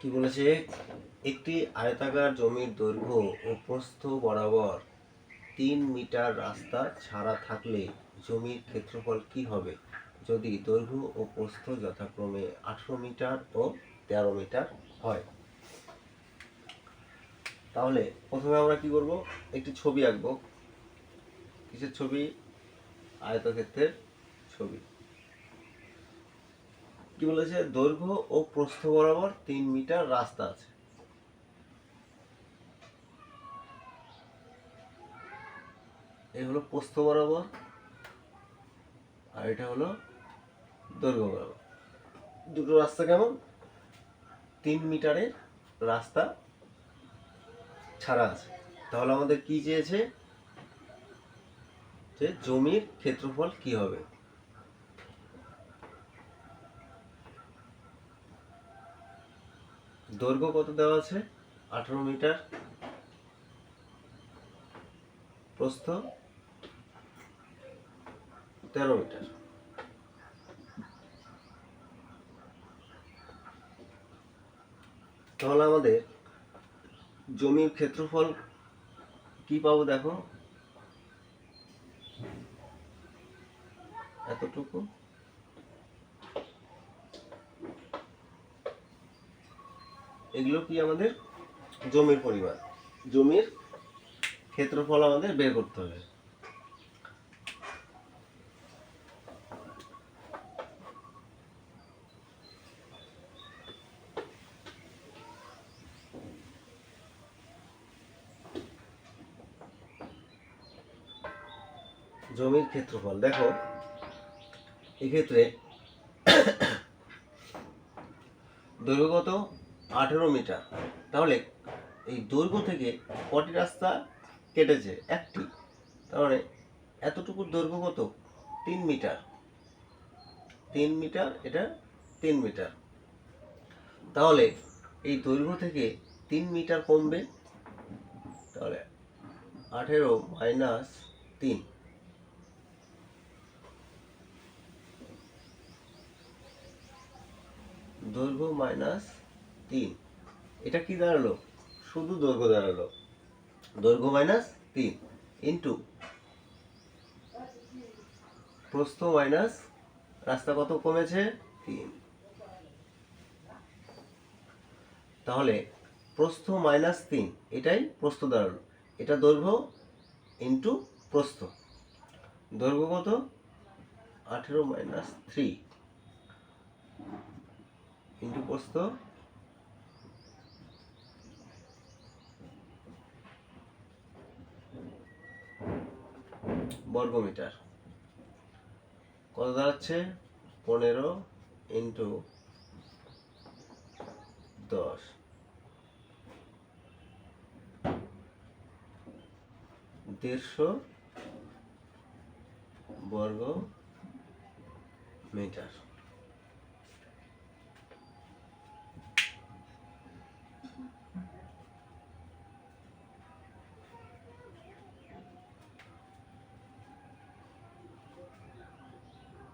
কি বলেছে, একটি আয়তাকার জমির দৈর্ঘ্য ও প্রস্থ বরাবর 3 মিটার রাস্তা ছাড়া থাকলে জমির ক্ষেত্রফল কি হবে যদি দৈর্ঘ্য ও প্রস্থ যথাক্রমে 18 মিটার ও 13 মিটার হয়। তাহলে প্রথমে আমরা কি করব, একটি ছবি আঁকবো। কিসের ছবি? আয়তক্ষেত্রের ছবি। কি বলেছে, দৈর্ঘ্য ও প্রস্থ বরাবর 3 মিটার রাস্তা আছে। এই হলো প্রস্থ বরাবর আর এটা হলো দৈর্ঘ্য বরাবর। দুটো রাস্তা কেমন? 3 মিটারের রাস্তা ছাড়া আছে। তাহলে আমাদের কি চেয়েছে, যে জমির ক্ষেত্রফল কি হবে। দৈর্ঘ্য কত দেওয়া আছে? 18 মিটার, প্রস্থ 13 মিটার। তাহলে আমাদের জমির ক্ষেত্রফল কি পাবো? দেখো, এতটুকু। এগুলো কি আমাদের জমির পরিমাণ, জমির ক্ষেত্রফল আমাদের বের করতে হবে। জমির ক্ষেত্রফল দেখো, এক্ষেত্রে দৈর্ঘ্য কত? 18 মিটার। তাহলে এই দৈর্ঘ্য থেকে কটি রাস্তা কেটেছে? একটি। তাহলে এতটুকুর দৈর্ঘ্য কত? 3 মিটার। 3 মিটার, এটা 3 মিটার। তাহলে এই দৈর্ঘ্য থেকে 3 মিটার কমবে। তাহলে 18 মাইনাস 3, দৈর্ঘ্য মাইনাস 3। এটা কি দাঁড়ালো? শুধু দৈর্ঘ্য দাঁড়ালো। দৈর্ঘ্য মাইনাস 3 ইন্টু প্রস্থ মাইনাস রাস্তা কত কমেছে? 3। তাহলে প্রস্থ মাইনাস 3, এটাই প্রস্থ দাঁড়ালো। এটা দৈর্ঘ্য ইন্টু প্রস্থ। দৈর্ঘ্য কত? 18 মাইনাস 3 ইন্টু প্রস্থ বর্গমিটার। কত দাঁড়াচ্ছে? 15 ইন্টু 10, 150 বর্গ মিটার।